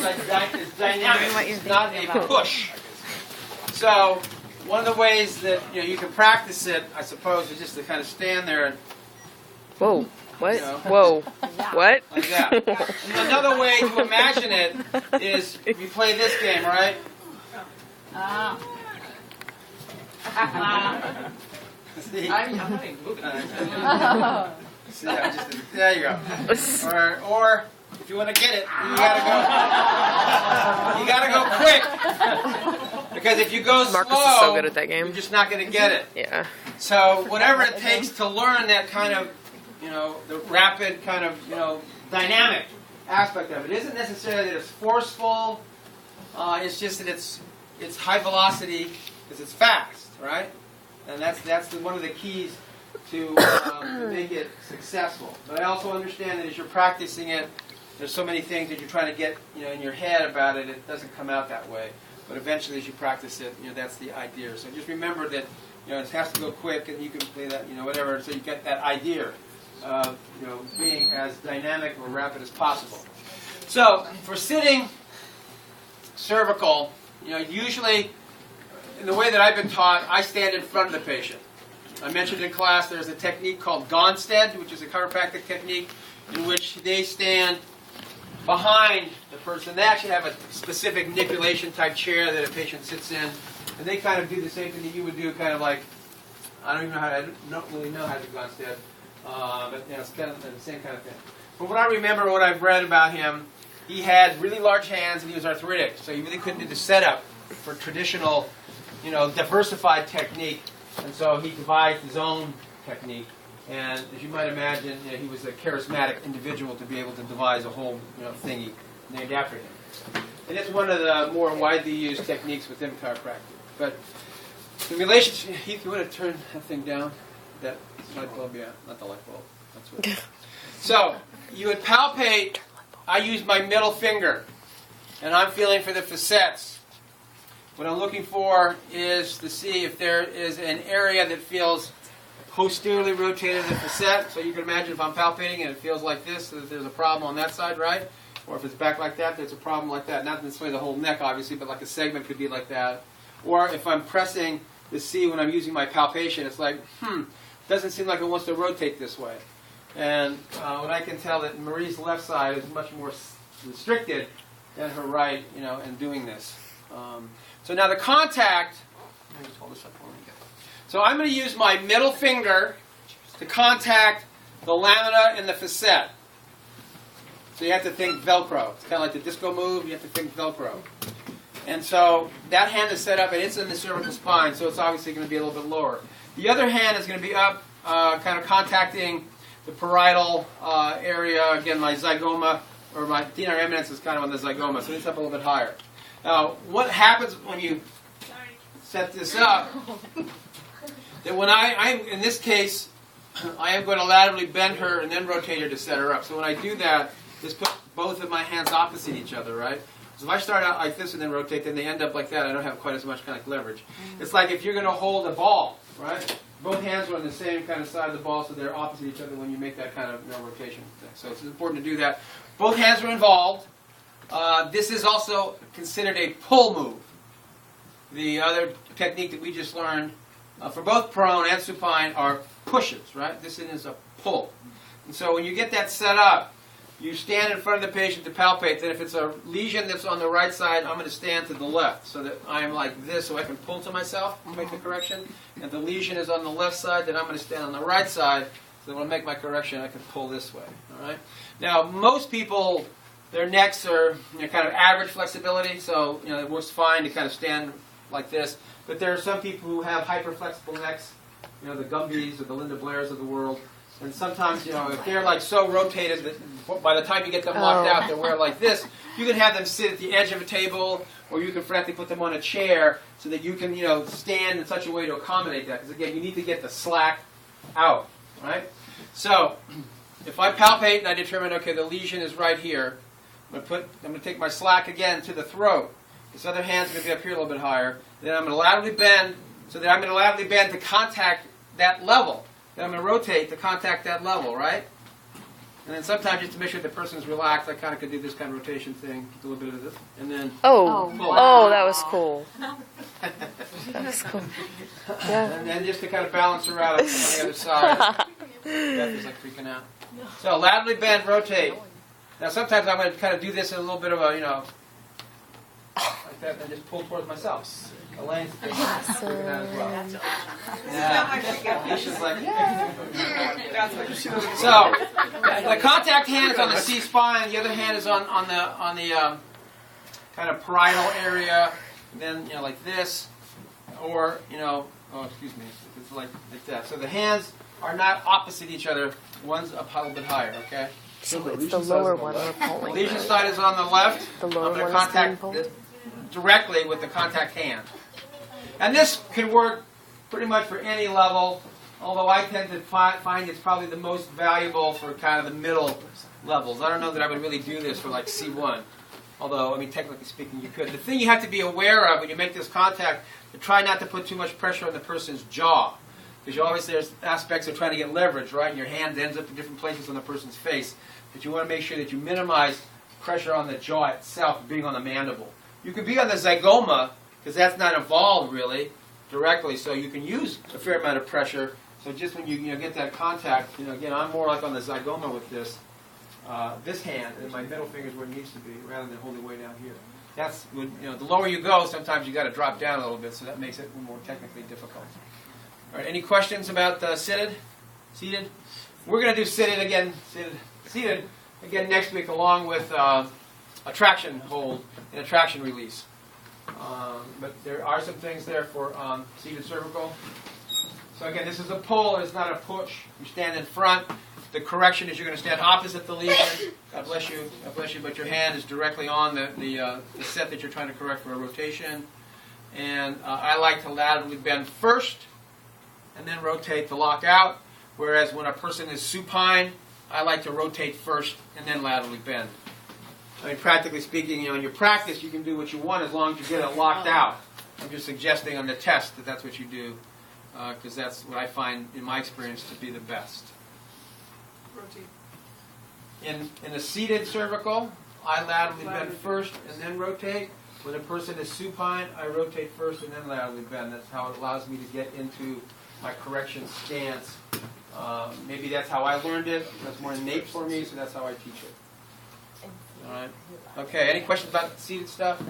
it's dynamic. It's not a push. So one of the ways that you can practice it, I suppose, is just to kind of stand there and whoa. What? Whoa. What? Like that. And another way to imagine it is you play this game, right? See? See, there you go. Or if you want to get it, you gotta go quick. Because if you go Marcus slow, is so good at that game. you're just not going to get it. Yeah. So whatever it takes to learn that kind of, the rapid kind of, dynamic aspect of it. It isn't necessarily that it's forceful. It's just that it's high velocity because it's fast, right? And that's one of the keys to make it successful. But I also understand that as you're practicing it, there's so many things that you're trying to get in your head about it. It doesn't come out that way. But eventually, as you practice it, that's the idea. So just remember that it has to go quick, and you can play that whatever. So you get that idea of being as dynamic or rapid as possible. So for sitting cervical, usually in the way that I've been taught, I stand in front of the patient. I mentioned in class there's a technique called Gonstead, which is a chiropractic technique in which they stand behind the person. They actually have a specific manipulation type chair that a patient sits in, and they kind of do the same thing that you would do, kind of like, I don't really know how to do Gonstead, but it's kind of the same kind of thing. But what I remember, what I've read about him, he had really large hands and he was arthritic, so he really couldn't do the setup for traditional, diversified technique, and so he devised his own technique. And as you might imagine, he was a charismatic individual to be able to devise a whole thingy named after him. And it's one of the more widely used techniques within chiropractic. But the relationship, Heath, you want to turn that thing down? That light bulb, yeah, not the light bulb. That's what. So you would palpate. I use my middle finger, and I'm feeling for the facets. What I'm looking for is to see if there is an area that feels posteriorly rotated in the facet. So you can imagine if I'm palpating and it feels like this, that there's a problem on that side, right? Or if it's back like that, there's a problem like that. Not necessarily the whole neck, obviously, but like a segment could be like that. Or if I'm pressing the C when I'm using my palpation, it's like, doesn't seem like it wants to rotate this way. And when I can tell that Marie's left side is much more restricted than her right, in doing this. So now the contact, let me just hold this up for me. So I'm going to use my middle finger to contact the lamina and the facet. So you have to think Velcro. It's kind of like the disco move. You have to think Velcro. And so that hand is set up, and it's in the cervical spine, so it's obviously going to be a little bit lower. The other hand is going to be up, kind of contacting the parietal area. Again, my zygoma, or my thenar eminence is kind of on the zygoma, so it's up a little bit higher. Now, what happens when you set this up, that when I'm in this case, I am going to laterally bend her and then rotate her to set her up. So when I do that, just put both of my hands opposite each other, right? So if I start out like this and then rotate, then they end up like that. I don't have quite as much kind of leverage. It's like if you're going to hold a ball, right? Both hands are on the same kind of side of the ball, so they're opposite each other when you make that kind of rotation thing. So it's important to do that. Both hands are involved. This is also considered a pull move. The other technique that we just learned for both prone and supine are pushes, right? This is a pull. And so when you get that set up, you stand in front of the patient to palpate. Then if it's a lesion that's on the right side, I'm going to stand to the left so that I'm like this so I can pull to myself and make the correction. And if the lesion is on the left side, then I'm going to stand on the right side so that when I make my correction, I can pull this way. All right? Now, most people, their necks are kind of average flexibility, so it works fine to kind of stand like this. But there are some people who have hyper-flexible necks, the Gumbies or the Linda Blairs of the world. And sometimes, if they're like so rotated that by the time you get them locked out, they're like this, you can have them sit at the edge of a table, or you can frankly put them on a chair so that you can, stand in such a way to accommodate that. Because again, you need to get the slack out, right? So, if I palpate and I determine, okay, the lesion is right here, I'm going to take my slack again to the throat. This other hand's going to be up here a little bit higher. Then I'm going to laterally bend, so that I'm going to laterally bend to contact that level. Then I'm going to rotate to contact that level, right? And then sometimes just to make sure the person's relaxed, I kind of could do this kind of rotation thing, do a little bit of this, and then Oh, pull. oh, that was cool. That was cool. Yeah. And then just to kind of balance her out on the other side. Beth is like freaking out. So laterally bend, rotate. Now sometimes I'm going to kind of do this in a little bit of a, like that, and just pull towards myself. Elaine's freaking out as well. Yeah. Alicia's like, yeah. So the contact hand is on the C spine. The other hand is on the kind of parietal area. And then like this, or oh excuse me, it's like that. So the hands are not opposite each other. One's up a little bit higher. Okay. So it's the lower one we're pulling. Lesion side is on the left. The lower of the one contact is being pulled? directly with the contact hand. And this can work pretty much for any level, although I tend to find it's probably the most valuable for kind of the middle levels. I don't know that I would really do this for like C1, although, I mean, technically speaking, you could. The thing you have to be aware of when you make this contact, to try not to put too much pressure on the person's jaw, because you always, there's aspects of trying to get leverage, right? And your hand ends up in different places on the person's face. But you want to make sure that you minimize pressure on the jaw itself, being on the mandible. You could be on the zygoma, because that's not involved really directly, so you can use a fair amount of pressure. So just when you get that contact, again, I'm more like on the zygoma with this hand, and my middle finger is where it needs to be, rather than holding way down here. That's when, the lower you go, sometimes you got to drop down a little bit, so that makes it more technically difficult. All right, any questions about seated? We're going to do seated again next week, along with a traction hold and a traction release. But there are some things there for seated cervical. So again, this is a pull, it's not a push. You stand in front. The correction is you're going to stand opposite the lesion. God bless you, but your hand is directly on the set that you're trying to correct for a rotation. And I like to laterally bend first and then rotate to lock out. Whereas when a person is supine, I like to rotate first and then laterally bend. I mean, practically speaking, in your practice, you can do what you want as long as you get it locked out. I'm just suggesting on the test that that's what you do, because that's what I find, in my experience, to be the best. Rotate. In a seated cervical, I laterally bend first and then rotate. When a person is supine, I rotate first and then laterally bend. That's how it allows me to get into my correction stance. Maybe that's how I learned it. That's more innate for me, so that's how I teach it. All right. Okay, any questions about seated stuff?